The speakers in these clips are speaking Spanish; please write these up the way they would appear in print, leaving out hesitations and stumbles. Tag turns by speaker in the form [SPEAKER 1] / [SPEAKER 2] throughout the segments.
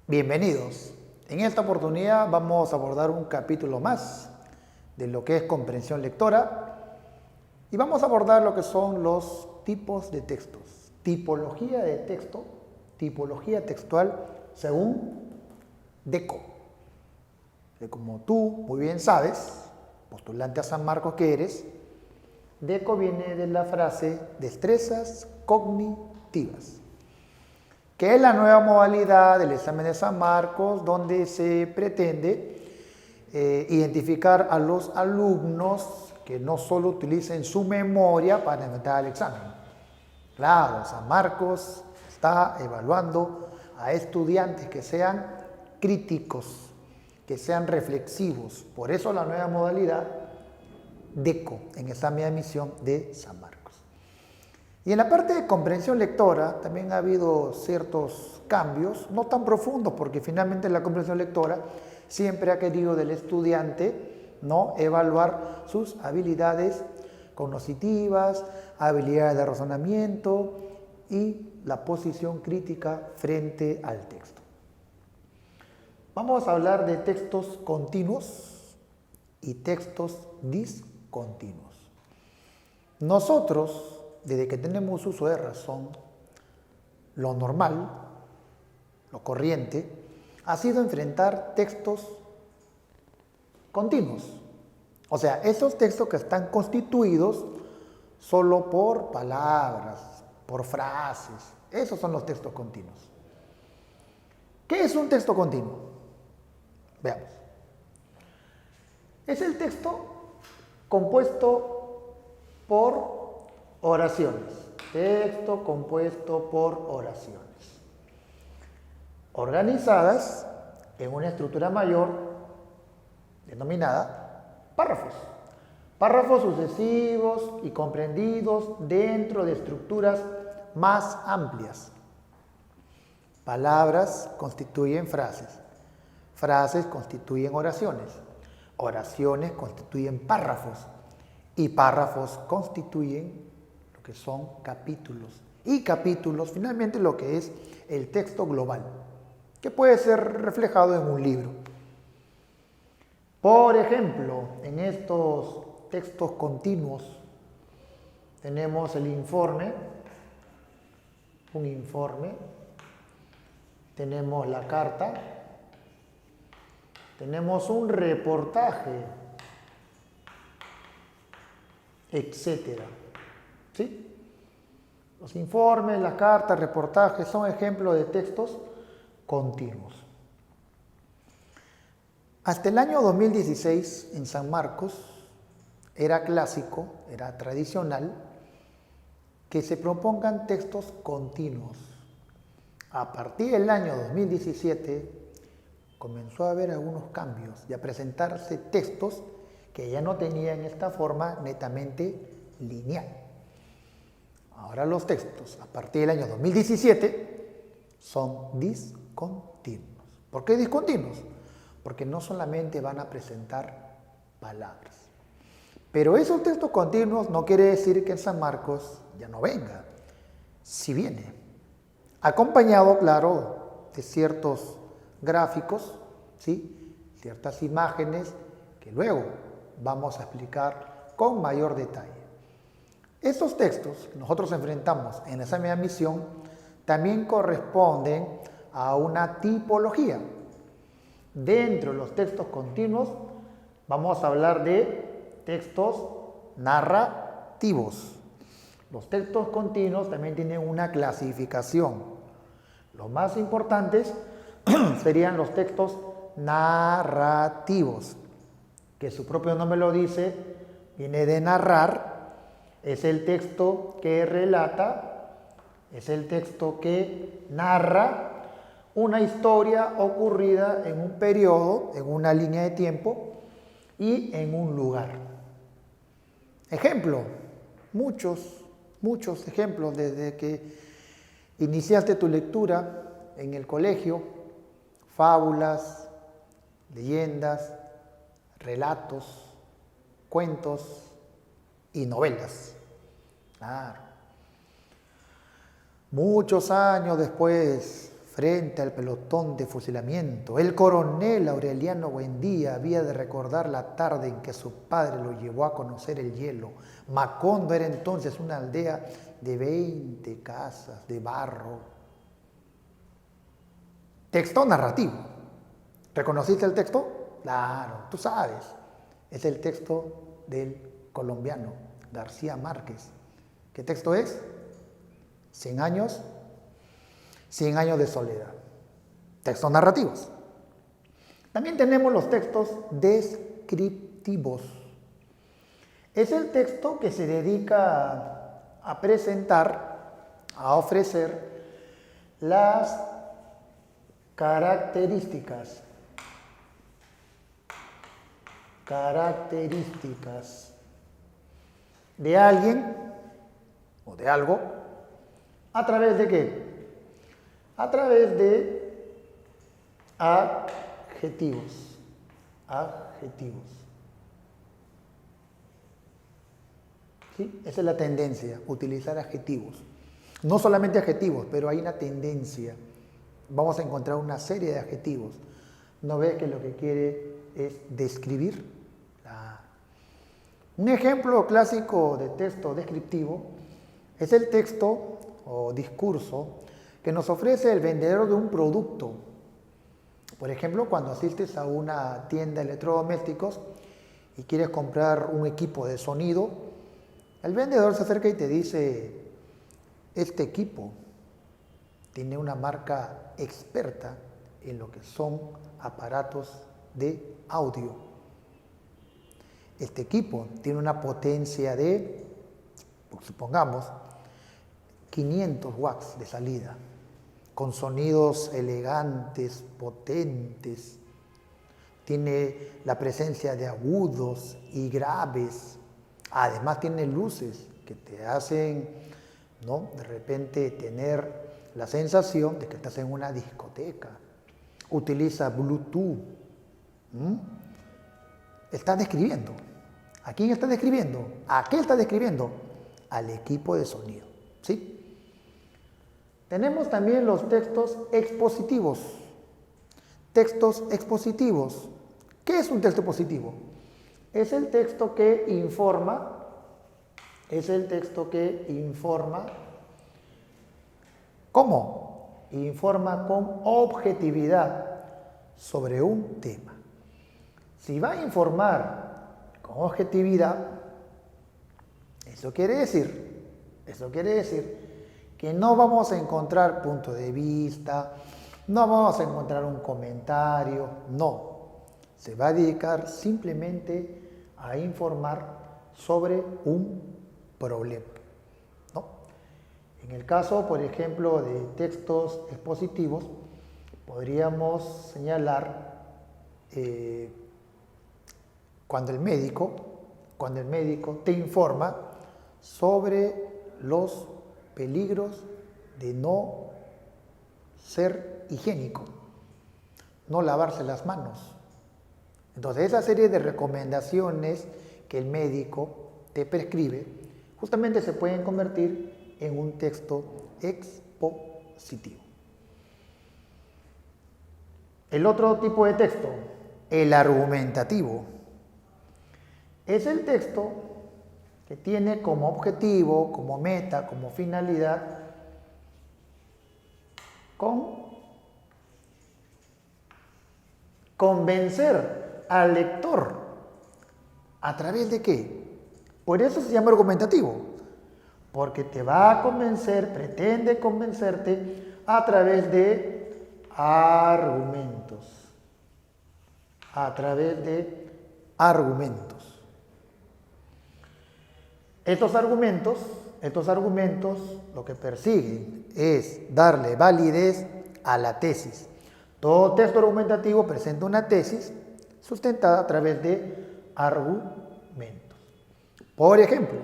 [SPEAKER 1] Bienvenidos. En esta oportunidad vamos a abordar un capítulo más de lo que es comprensión lectora y vamos a abordar lo que son los tipos de textos, tipología de texto, tipología textual según DECO. Como tú muy bien sabes, postulante a San Marcos que eres, DECO viene de la frase destrezas cognitivas, que es la nueva modalidad del examen de San Marcos, donde se pretende identificar a los alumnos que no solo utilicen su memoria para enfrentar el examen. Claro, San Marcos está evaluando a estudiantes que sean críticos, que sean reflexivos. Por eso la nueva modalidad DECO en examen de admisión de San Marcos. Y en la parte de comprensión lectora también ha habido ciertos cambios, no tan profundos, porque finalmente la comprensión lectora siempre ha querido del estudiante, ¿no?, evaluar sus habilidades cognitivas, habilidades de razonamiento y la posición crítica frente al texto. Vamos a hablar de textos continuos y textos discontinuos. Nosotros, desde que tenemos uso de razón, lo normal, lo corriente, ha sido enfrentar textos continuos. O sea, esos textos que están constituidos solo por palabras, por frases. Esos son los textos continuos. ¿Qué es un texto continuo? Veamos. Es el texto compuesto por oraciones. Texto compuesto por oraciones. Organizadas en una estructura mayor denominada párrafos. Párrafos sucesivos y comprendidos dentro de estructuras más amplias. Palabras constituyen frases. Frases constituyen oraciones. Oraciones constituyen párrafos. Y párrafos constituyen lo que son capítulos. Y capítulos, finalmente, lo que es el texto global, que puede ser reflejado en un libro. Por ejemplo, en estos textos continuos tenemos el informe, un informe, tenemos la carta, tenemos un reportaje, etcétera. ¿Sí? Los informes, las cartas, reportajes son ejemplos de textos continuos. Hasta el año 2016 en San Marcos era clásico, era tradicional que se propongan textos continuos. A partir del año 2017 comenzó a haber algunos cambios y a presentarse textos que ya no tenían esta forma netamente lineal. Ahora los textos a partir del año 2017 son discontinuos. ¿Por qué discontinuos? Porque no solamente van a presentar palabras. Pero esos textos continuos no quiere decir que en San Marcos ya no venga. Sí viene. Acompañado, claro, de ciertos gráficos, ¿sí?, ciertas imágenes que luego vamos a explicar con mayor detalle. Estos textos que nosotros enfrentamos en el examen de admisión también corresponden a una tipología. Dentro de los textos continuos vamos a hablar de textos narrativos. Los textos continuos también tienen una clasificación. Los más importantes serían los textos narrativos, que su propio nombre lo dice, viene de narrar. Es el texto que relata, es el texto que narra una historia ocurrida en un periodo, en una línea de tiempo y en un lugar. Ejemplo, muchos ejemplos desde que iniciaste tu lectura en el colegio: fábulas, leyendas, relatos, cuentos y novelas. Claro. Muchos años después, frente al pelotón de fusilamiento, el coronel Aureliano Buendía había de recordar la tarde en que su padre lo llevó a conocer el hielo. Macondo era entonces una aldea de 20 casas de barro. Texto narrativo. ¿Reconociste el texto? Claro, tú sabes. Es el texto del colombiano García Márquez. ¿Qué texto es? 100 años. 100 años de soledad. Textos narrativos. También tenemos los textos descriptivos. Es el texto que se dedica a presentar, a ofrecer las características de alguien o de algo. ¿A través de qué? A través de adjetivos. Adjetivos. ¿Sí? Esa es la tendencia, utilizar adjetivos. No solamente adjetivos, pero hay una tendencia. Vamos a encontrar una serie de adjetivos. ¿No ves que lo que quiere es describir? Un ejemplo clásico de texto descriptivo es el texto o discurso que nos ofrece el vendedor de un producto. Por ejemplo, cuando asistes a una tienda de electrodomésticos y quieres comprar un equipo de sonido, el vendedor se acerca y te dice, este equipo tiene una marca experta en lo que son aparatos de audio. Este equipo tiene una potencia de, supongamos, 500 watts de salida, con sonidos elegantes, potentes. Tiene la presencia de agudos y graves. Además tiene luces que te hacen, ¿no?, de repente tener la sensación de que estás en una discoteca. Utiliza Bluetooth. Está describiendo. ¿A quién está describiendo? ¿A qué está describiendo? Al equipo de sonido. ¿Sí? Tenemos también los textos expositivos. Textos expositivos. ¿Qué es un texto expositivo? Es el texto que informa, ¿cómo? Informa con objetividad sobre un tema. Si va a informar con objetividad, eso quiere decir que no vamos a encontrar punto de vista, no vamos a encontrar un comentario, no. Se va a dedicar simplemente a informar sobre un problema, ¿no? En el caso, por ejemplo, de textos expositivos, podríamos señalar cuando el médico te informa sobre los peligros de no ser higiénico, no lavarse las manos. Entonces, esa serie de recomendaciones que el médico te prescribe, justamente se pueden convertir en un texto expositivo. El otro tipo de texto, el argumentativo, es el texto que tiene como objetivo, como meta, como finalidad, convencer al lector. ¿A través de qué? Por eso se llama argumentativo, porque te va a convencer, pretende convencerte a través de argumentos. A través de argumentos. Estos argumentos lo que persiguen es darle validez a la tesis. Todo texto argumentativo presenta una tesis sustentada a través de argumentos. Por ejemplo,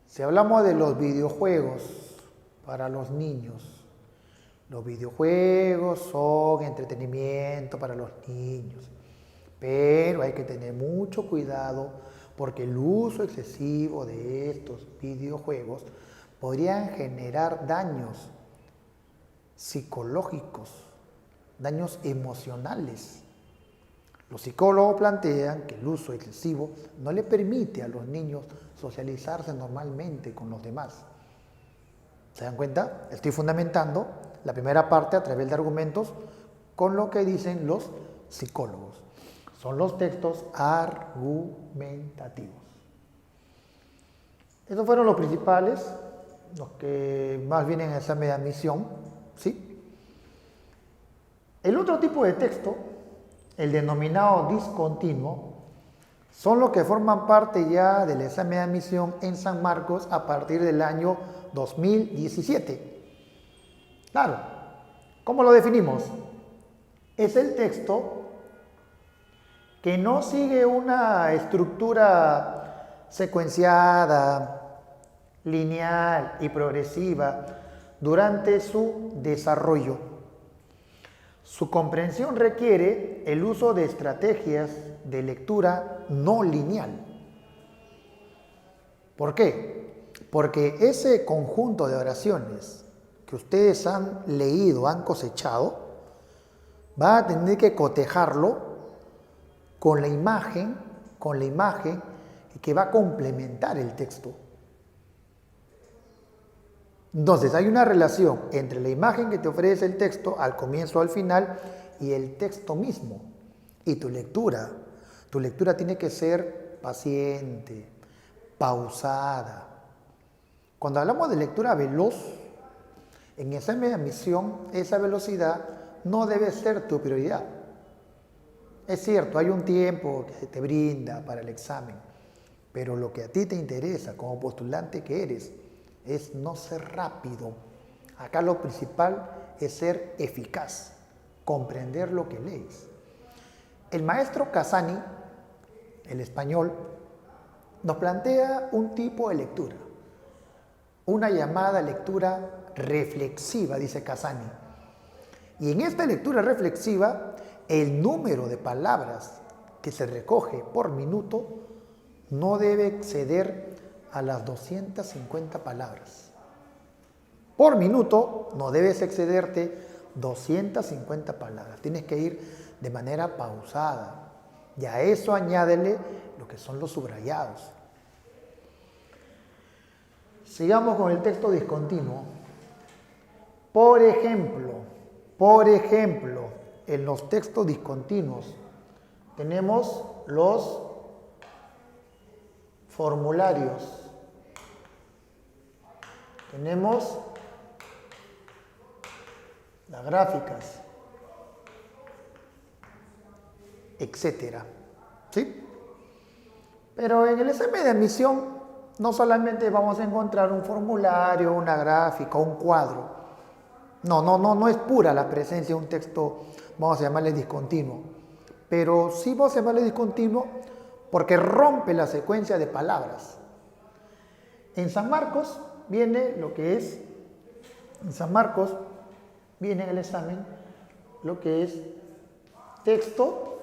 [SPEAKER 1] si hablamos de los videojuegos para los niños, los videojuegos son entretenimiento para los niños, pero hay que tener mucho cuidado porque el uso excesivo de estos videojuegos podrían generar daños psicológicos, daños emocionales. Los psicólogos plantean que el uso excesivo no le permite a los niños socializarse normalmente con los demás. ¿Se dan cuenta? Estoy fundamentando la primera parte a través de argumentos con lo que dicen los psicólogos. Son los textos argumentativos. Estos fueron los principales, los que más vienen en examen de admisión, ¿sí? El otro tipo de texto, el denominado discontinuo, son los que forman parte ya del examen de admisión en San Marcos a partir del año 2017. Claro, ¿cómo lo definimos? Es el texto que no sigue una estructura secuenciada, lineal y progresiva durante su desarrollo. Su comprensión requiere el uso de estrategias de lectura no lineal. ¿Por qué? Porque ese conjunto de oraciones que ustedes han leído, han cosechado, va a tener que cotejarlo con la imagen que va a complementar el texto. Entonces, hay una relación entre la imagen que te ofrece el texto al comienzo o al final y el texto mismo. Y tu lectura tiene que ser paciente, pausada. Cuando hablamos de lectura veloz, en examen de admisión, esa velocidad no debe ser tu prioridad. Es cierto, hay un tiempo que te brinda para el examen, pero lo que a ti te interesa como postulante que eres es no ser rápido. Acá lo principal es ser eficaz, comprender lo que lees. El maestro Casani, el español, nos plantea un tipo de lectura, una llamada lectura reflexiva, dice Casani. Y en esta lectura reflexiva, el número de palabras que se recoge por minuto no debe exceder a las 250 palabras. Por minuto no debes excederte 250 palabras. Tienes que ir de manera pausada. Y a eso añádele lo que son los subrayados. Sigamos con el texto discontinuo. Por ejemplo, en los textos discontinuos tenemos los formularios, tenemos las gráficas, etcétera, ¿sí? Pero en el examen de admisión no solamente vamos a encontrar un formulario, una gráfica, un cuadro. No es pura la presencia de un texto, vamos a llamarle discontinuo, pero sí vamos a llamarle discontinuo porque rompe la secuencia de palabras. En San Marcos viene lo que es, en San Marcos viene en el examen lo que es texto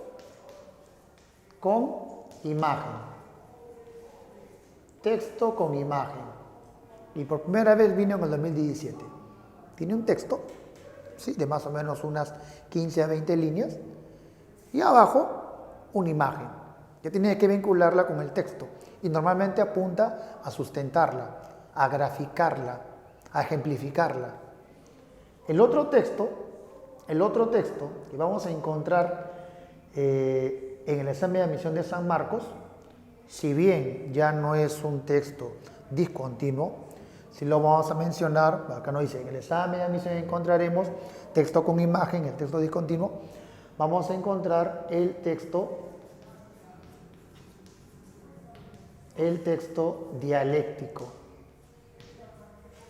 [SPEAKER 1] con imagen. Texto con imagen. Y por primera vez vino en el 2017. Tiene un texto, ¿sí?, de más o menos unas 15 a 20 líneas, y abajo una imagen, que tiene que vincularla con el texto, y normalmente apunta a sustentarla, a graficarla, a ejemplificarla. El otro texto que vamos a encontrar en el examen de admisión de San Marcos, si bien ya no es un texto discontinuo, si lo vamos a mencionar, acá nos dice, en el examen de admisión encontraremos texto con imagen, el texto discontinuo, vamos a encontrar el texto dialéctico.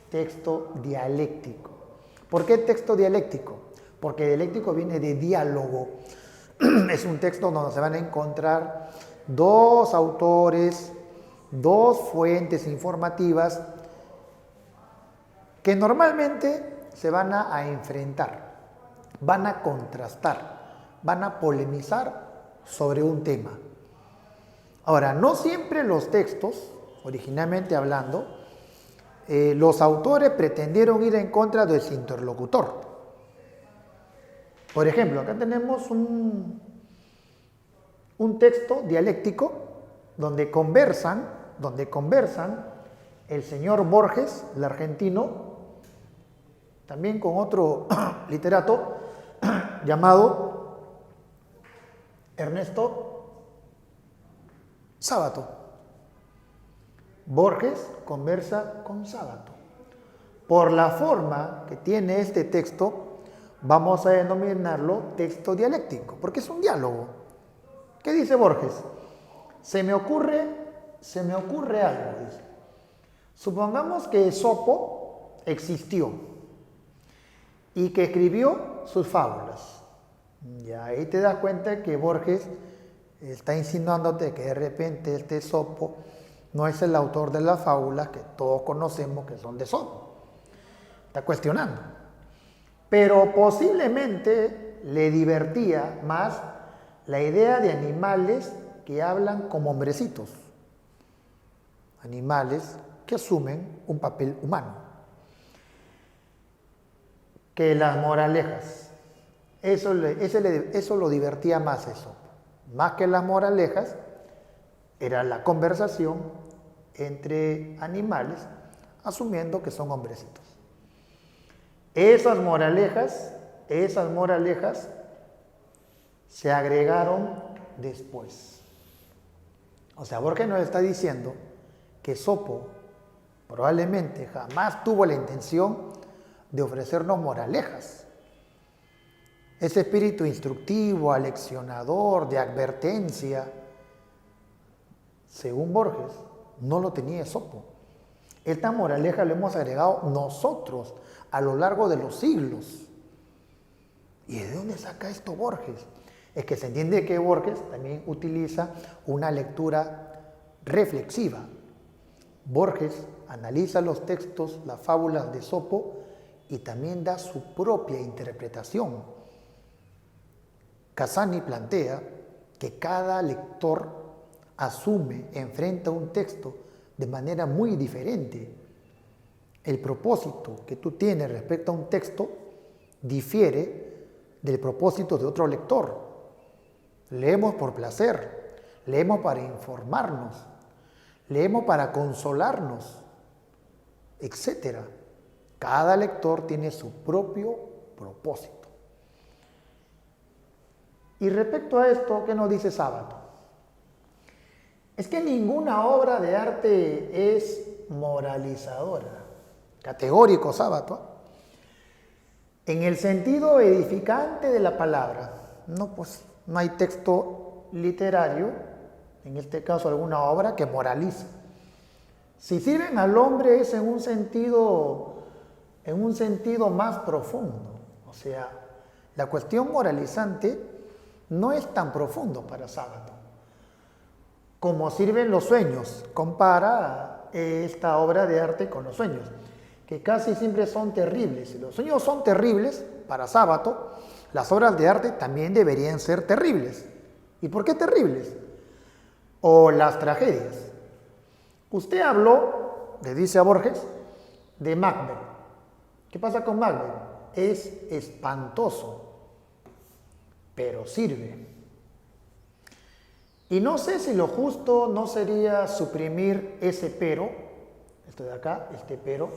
[SPEAKER 1] Texto dialéctico. ¿Por qué texto dialéctico? Porque dialéctico viene de diálogo. Es un texto donde se van a encontrar dos autores, dos fuentes informativas que normalmente se van a enfrentar, van a contrastar, van a polemizar sobre un tema. Ahora, no siempre los textos, originalmente hablando, los autores pretendieron ir en contra de su interlocutor. Por ejemplo, acá tenemos un texto dialéctico donde conversan el señor Borges, el argentino, también con otro literato llamado Ernesto Sábato. Borges conversa con Sábato. Por la forma que tiene este texto, vamos a denominarlo texto dialéctico, porque es un diálogo. ¿Qué dice Borges? Se me ocurre algo, dice. Supongamos que Esopo existió y que escribió sus fábulas. Y ahí te das cuenta que Borges está insinuándote que de repente este Esopo no es el autor de las fábulas que todos conocemos que son de Esopo. Está cuestionando. Pero posiblemente le divertía más la idea de animales que hablan como hombrecitos. Animales que asumen un papel humano. Que las moralejas. Eso lo divertía más eso. Más que las moralejas, era la conversación entre animales, asumiendo que son hombrecitos. Esas moralejas se agregaron después. O sea, Borges nos está diciendo que Esopo probablemente jamás tuvo la intención de ofrecernos moralejas. Ese espíritu instructivo, aleccionador, de advertencia, según Borges, no lo tenía Esopo. Esta moraleja lo hemos agregado nosotros a lo largo de los siglos. ¿Y de dónde saca esto Borges? Es que se entiende que Borges también utiliza una lectura reflexiva. Borges analiza los textos, las fábulas de Esopo y también da su propia interpretación. Casani plantea que cada lector enfrenta un texto de manera muy diferente. El propósito que tú tienes respecto a un texto difiere del propósito de otro lector. Leemos por placer, leemos para informarnos, leemos para consolarnos, etc. Cada lector tiene su propio propósito. Y respecto a esto, ¿qué nos dice Sábato? Es que ninguna obra de arte es moralizadora. Categórico Sábato. En el sentido edificante de la palabra. No hay texto literario, en este caso alguna obra, que moraliza. Si sirven al hombre es en un sentido más profundo. O sea, la cuestión moralizante no es tan profundo para Sábato como sirven los sueños. Compara esta obra de arte con los sueños, que casi siempre son terribles. Si los sueños son terribles para Sábato, las obras de arte también deberían ser terribles. ¿Y por qué terribles? O las tragedias. Usted habló, le dice a Borges, de Macbeth. ¿Qué pasa con Macbeth? Es espantoso, pero sirve. Y no sé si lo justo no sería suprimir ese pero, esto de acá, este pero,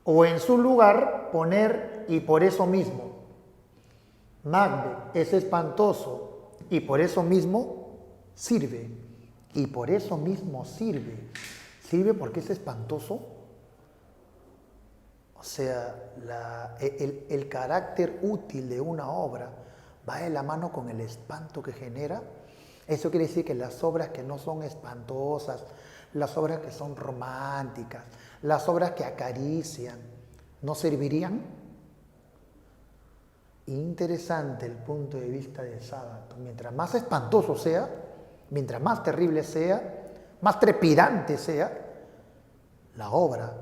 [SPEAKER 1] o en su lugar poner y por eso mismo. Macbeth es espantoso y por eso mismo sirve. Y por eso mismo sirve. ¿Sirve porque es espantoso? O sea, el carácter útil de una obra va de la mano con el espanto que genera. Eso quiere decir que las obras que no son espantosas, las obras que son románticas, las obras que acarician, ¿no servirían? Interesante el punto de vista de Sábato. Mientras más espantoso sea, mientras más terrible sea, más trepidante sea, la obra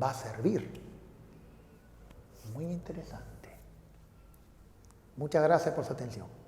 [SPEAKER 1] va a servir. Muy interesante. Muchas gracias por su atención.